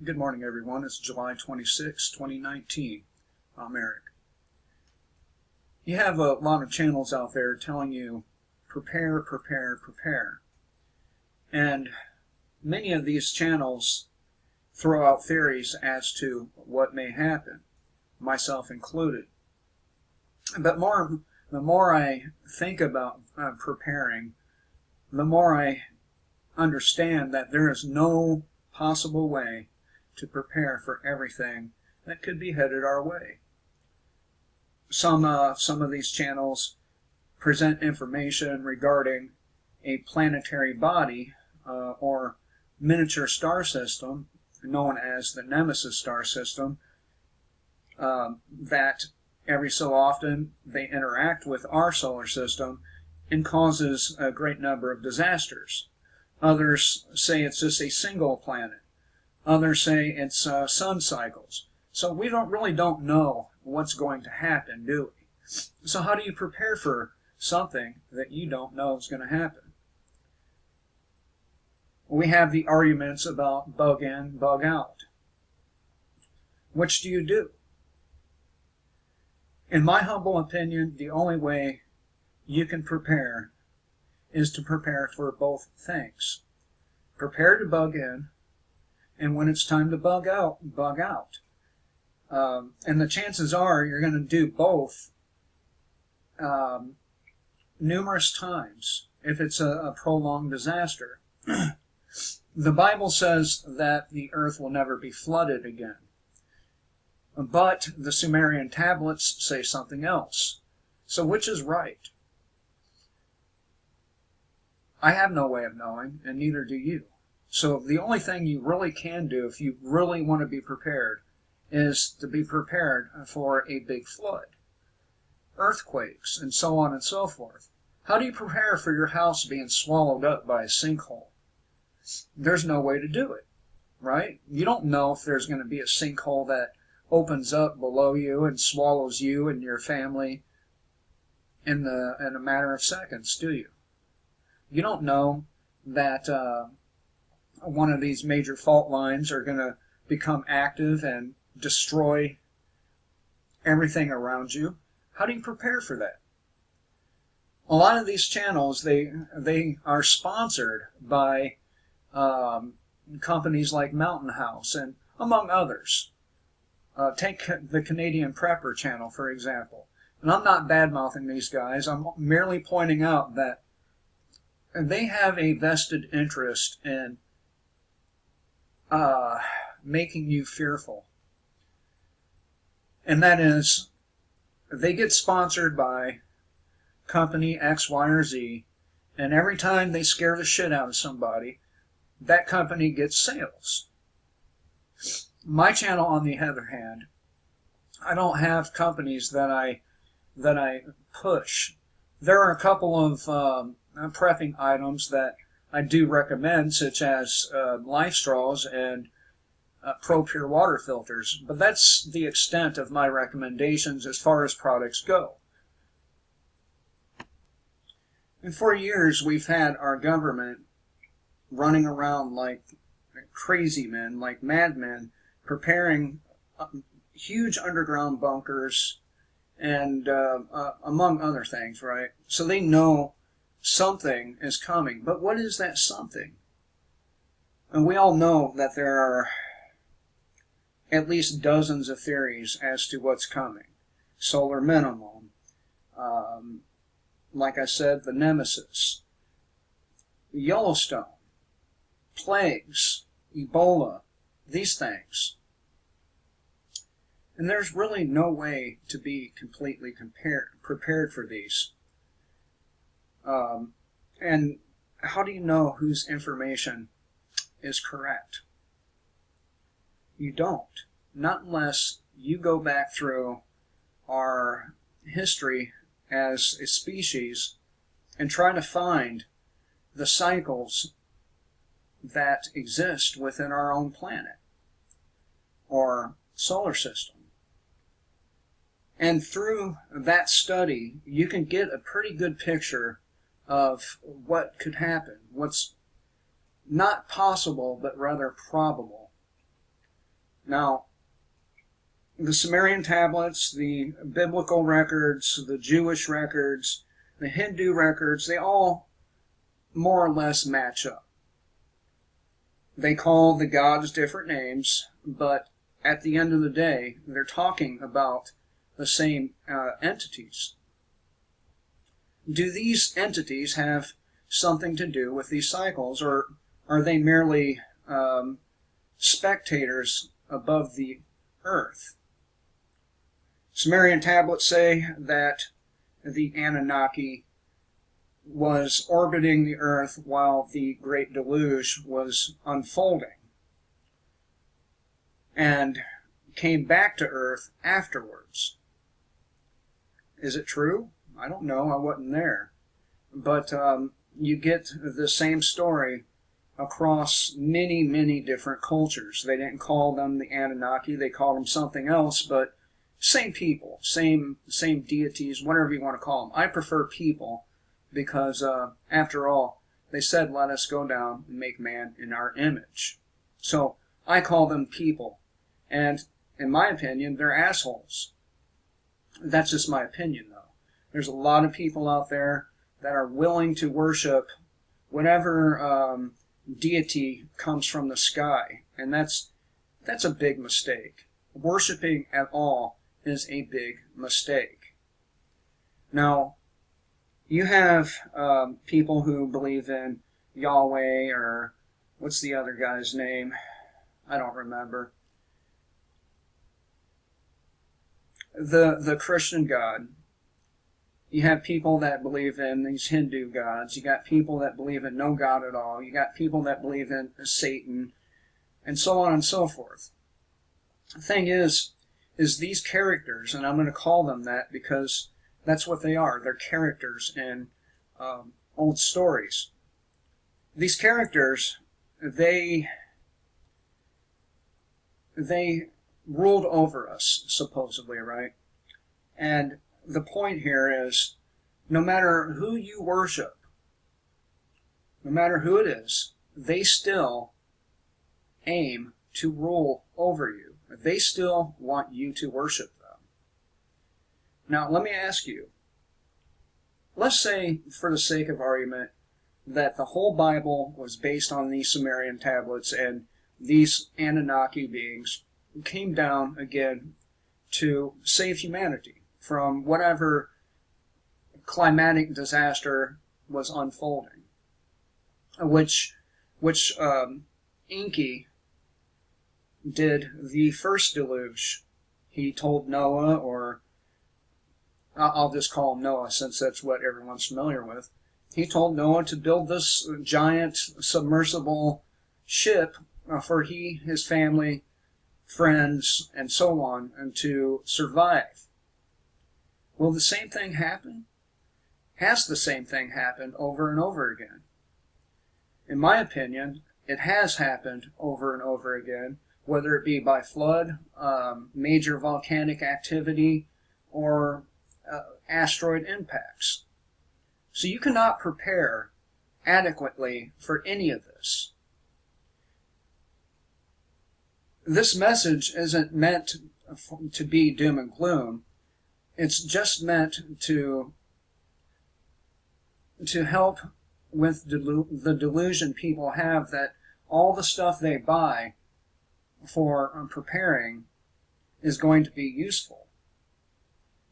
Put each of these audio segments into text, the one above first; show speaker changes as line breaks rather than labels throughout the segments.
Good morning, everyone. It's July 26, 2019. I'm Eric. You have a lot of channels out there telling you prepare, prepare, prepare. And many of these channels throw out theories as to what may happen, myself included. But the more I think about preparing, the more I understand that there is no possible way to prepare for everything that could be headed our way. Some of these channels present information regarding a planetary body or miniature star system known as the Nemesis star system that every so often they interact with our solar system and causes a great number of disasters. Others say it's just a single planet. Others say it's sun cycles. So we really don't know what's going to happen, do we? So how do you prepare for something that you don't know is going to happen? We have the arguments about bug in, bug out. Which do you do? In my humble opinion, the only way you can prepare is to prepare for both things. Prepare to bug in, and when it's time to bug out, bug out. And the chances are you're going to do both numerous times if it's a prolonged disaster. The Bible says that the earth will never be flooded again. But the Sumerian tablets say something else. So which is right? I have no way of knowing, and neither do you. So the only thing you really can do if you really want to be prepared is to be prepared for a big flood, earthquakes, and so on and so forth. How do you prepare for your house being swallowed up by a sinkhole? There's no way to do it, right? You don't know if there's going to be a sinkhole that opens up below you and swallows you and your family in a matter of seconds, do you? You don't know that one of these major fault lines are going to become active and destroy everything around you. How do you prepare for that? A lot of these channels, they are sponsored by companies like Mountain House and among others. Take the Canadian Prepper channel, for example. And I'm not bad-mouthing these guys. I'm merely pointing out that they have a vested interest in making you fearful. And that is, they get sponsored by company X, Y, or Z, and every time they scare the shit out of somebody, that company gets sales. My channel, on the other hand, I don't have companies that I push. There are a couple of prepping items that I do recommend, such as Life Straws and Pro Pure water filters, but that's the extent of my recommendations as far as products go. And for years, we've had our government running around like crazy men, like madmen, preparing huge underground bunkers and among other things, right? So they know something is coming. But what is that something? And we all know that there are at least dozens of theories as to what's coming. Solar minimum, like I said, the Nemesis, Yellowstone, plagues, Ebola, these things. And there's really no way to be completely prepared for these. And how do you know whose information is correct? You don't. Not unless you go back through our history as a species and try to find the cycles that exist within our own planet or solar system. And through that study, you can get a pretty good picture of what could happen, what's not possible, but rather probable. Now, the Sumerian tablets, the biblical records, the Jewish records, the Hindu records, they all more or less match up. They call the gods different names, but at the end of the day, they're talking about the same entities. Do these entities have something to do with these cycles, or are they merely spectators above the earth? Sumerian tablets say that the Anunnaki was orbiting the earth while the Great Deluge was unfolding, and came back to earth afterwards. Is it true? I don't know. I wasn't there. But you get the same story across many, many different cultures. They didn't call them the Anunnaki. They called them something else, but same people, same deities, whatever you want to call them. I prefer people because, after all, they said, let us go down and make man in our image. So I call them people. And in my opinion, they're assholes. That's just my opinion, though. There's a lot of people out there that are willing to worship whatever deity comes from the sky. And that's a big mistake. Worshipping at all is a big mistake. Now, you have people who believe in Yahweh, or what's the other guy's name? I don't remember. The Christian God. You have people that believe in these Hindu gods. You got people that believe in no God at all. You got people that believe in Satan, and so on and so forth. The thing is these characters, and I'm going to call them that because that's what they are. They're characters in old stories. These characters, they ruled over us, supposedly, right? And the point here is, no matter who you worship, no matter who it is, they still aim to rule over you. They still want you to worship them. Now, let me ask you, let's say, for the sake of argument, that the whole Bible was based on these Sumerian tablets, and these Anunnaki beings came down again to save humanity from whatever climatic disaster was unfolding, which Enki did the first deluge. He told Noah, or I'll just call him Noah since that's what everyone's familiar with. He told Noah to build this giant submersible ship for he, his family, friends, and so on, and to survive. Will the same thing happen? Has the same thing happened over and over again? In my opinion, it has happened over and over again, whether it be by flood, major volcanic activity, or asteroid impacts. So you cannot prepare adequately for any of this. This message isn't meant to be doom and gloom. It's just meant to help with the delusion people have that all the stuff they buy for preparing is going to be useful.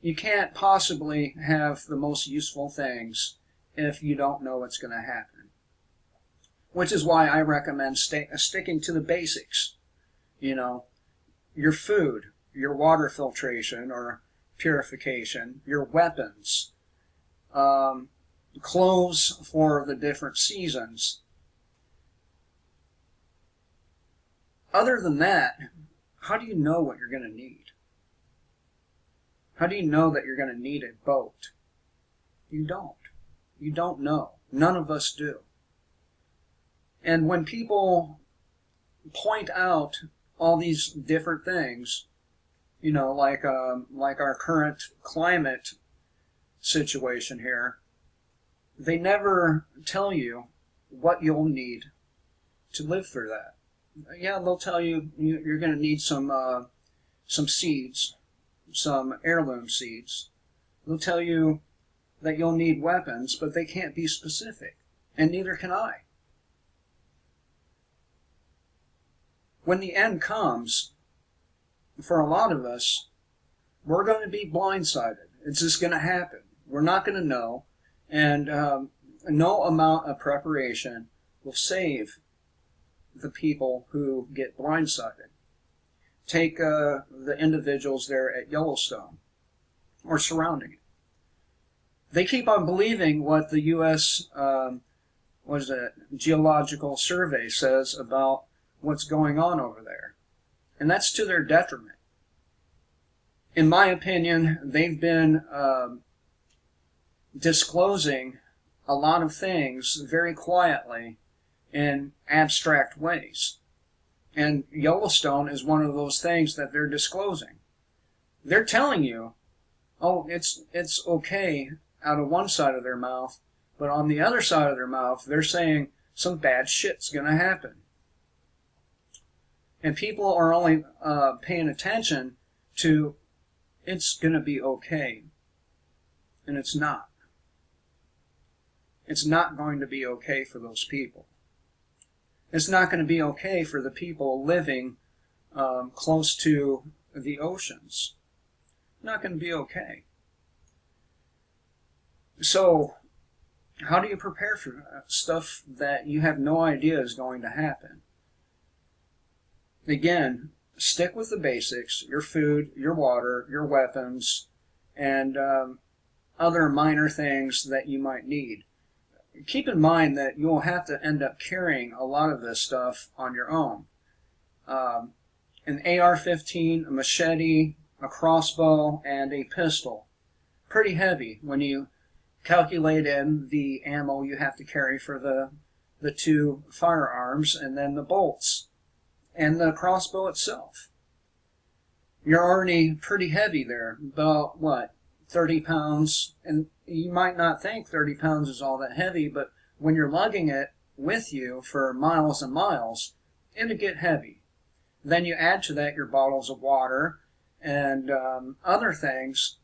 You can't possibly have the most useful things if you don't know what's going to happen. Which is why I recommend sticking to the basics. You know, your food, your water filtration or purification, your weapons, clothes for the different seasons. Other than that, how do you know what you're going to need? How do you know that you're going to need a boat? You don't. You don't know. None of us do. And when people point out all these different things, you know, like our current climate situation here, they never tell you what you'll need to live through that. Yeah, they'll tell you you're going to need some seeds, some heirloom seeds. They'll tell you that you'll need weapons, but they can't be specific, and neither can I. When the end comes, for a lot of us, we're going to be blindsided. It's just going to happen. We're not going to know, and no amount of preparation will save the people who get blindsided. Take the individuals there at Yellowstone, or surrounding it. They keep on believing what the U.S. Geological Survey says about what's going on over there, and that's to their detriment. In my opinion, they've been disclosing a lot of things very quietly in abstract ways. And Yellowstone is one of those things that they're disclosing. They're telling you, oh, it's okay out of one side of their mouth, but on the other side of their mouth, they're saying some bad shit's going to happen. And people are only paying attention to it's going to be okay. And it's not. It's not going to be okay for those people. It's not going to be okay for the people living close to the oceans. Not going to be okay. So, how do you prepare for stuff that you have no idea is going to happen? Again, stick with the basics: your food, your water, your weapons, and other minor things that you might need. Keep in mind that you'll have to end up carrying a lot of this stuff on your own. An AR-15, a machete, a crossbow, and a pistol. Pretty heavy when you calculate in the ammo you have to carry for the two firearms, and then the bolts, and the crossbow itself. You're already pretty heavy there, about, 30 pounds, and you might not think 30 pounds is all that heavy, but when you're lugging it with you for miles and miles, it'll get heavy. Then you add to that your bottles of water and other things.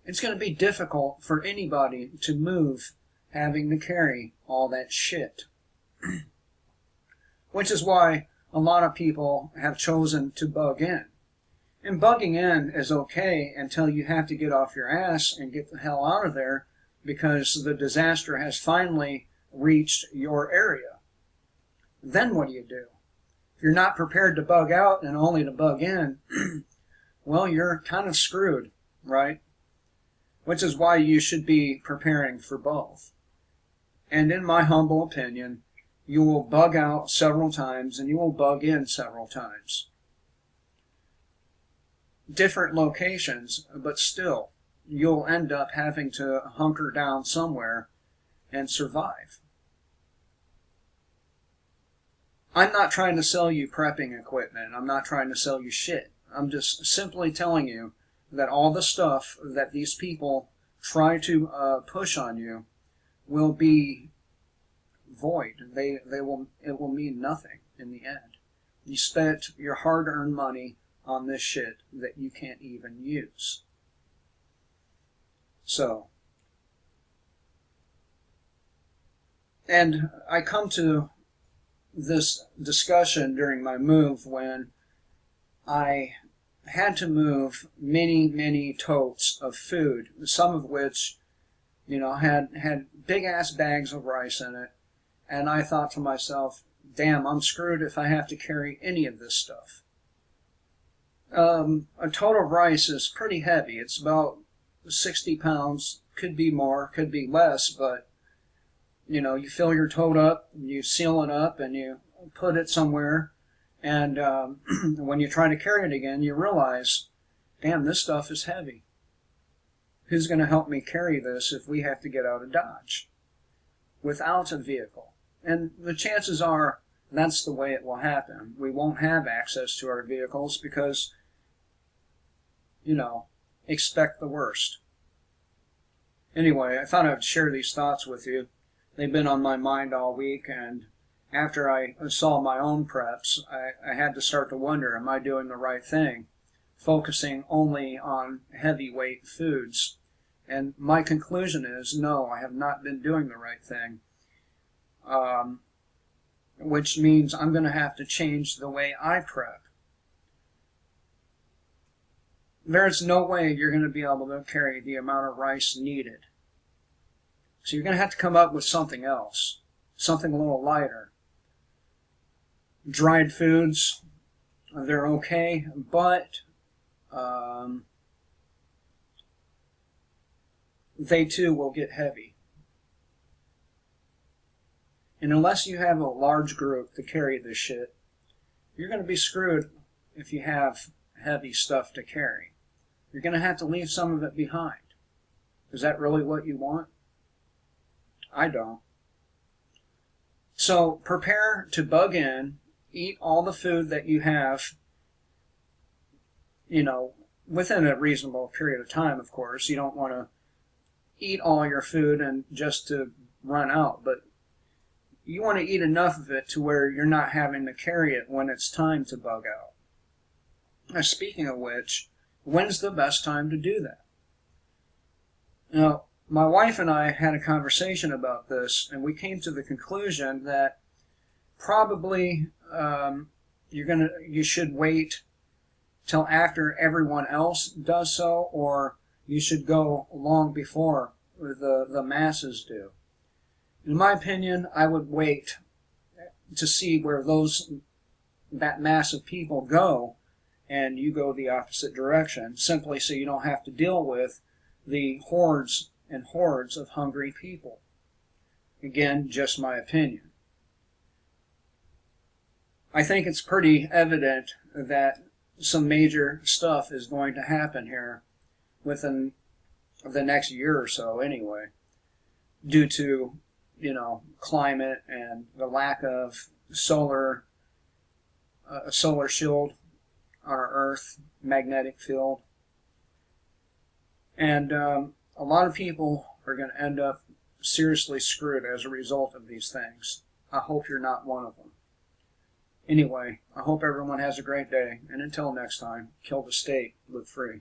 It's going to be difficult for anybody to move having to carry all that shit. Which is why a lot of people have chosen to bug in. And bugging in is okay until you have to get off your ass and get the hell out of there because the disaster has finally reached your area. Then what do you do? If you're not prepared to bug out and only to bug in, well, you're kind of screwed, right? Which is why you should be preparing for both. And in my humble opinion, you will bug out several times and you will bug in several times. Different locations, but still, you'll end up having to hunker down somewhere and survive. I'm not trying to sell you prepping equipment. I'm not trying to sell you shit. I'm just simply telling you that all the stuff that these people try to push on you will be void. It will mean nothing in the end. You spent your hard-earned money on this shit that you can't even use. So, and I come to this discussion during my move when I had to move many, many totes of food, some of which, had big-ass bags of rice in it, and I thought to myself, damn, I'm screwed if I have to carry any of this stuff. A total of rice is pretty heavy. It's about 60 pounds, could be more, could be less, but, you fill your tote up, you seal it up, and you put it somewhere, and when you try to carry it again, you realize, damn, this stuff is heavy. Who's going to help me carry this if we have to get out of Dodge without a vehicle? And the chances are that's the way it will happen. We won't have access to our vehicles because, expect the worst. Anyway, I thought I'd share these thoughts with you. They've been on my mind all week, and after I saw my own preps, I had to start to wonder, am I doing the right thing? Focusing only on heavyweight foods. And my conclusion is, no, I have not been doing the right thing. Which means I'm going to have to change the way I prep. There's no way you're going to be able to carry the amount of rice needed. So you're going to have to come up with something else, something a little lighter. Dried foods, they're okay, but they too will get heavy. And unless you have a large group to carry this shit, you're going to be screwed if you have heavy stuff to carry. You're going to have to leave some of it behind. Is that really what you want? I don't. So prepare to bug in, eat all the food that you have, within a reasonable period of time, of course. You don't want to eat all your food and just to run out, but you want to eat enough of it to where you're not having to carry it when it's time to bug out. Now, speaking of which, when's the best time to do that? Now, my wife and I had a conversation about this, and we came to the conclusion that probably you should wait till after everyone else does so, or you should go long before the masses do. In my opinion, I would wait to see where that mass of people go, and you go the opposite direction, simply so you don't have to deal with the hordes and hordes of hungry people. Again, just my opinion. I think it's pretty evident that some major stuff is going to happen here within the next year or so anyway, due to climate and the lack of a solar shield on our Earth, magnetic field. And a lot of people are going to end up seriously screwed as a result of these things. I hope you're not one of them. Anyway, I hope everyone has a great day, and until next time, kill the state, live free.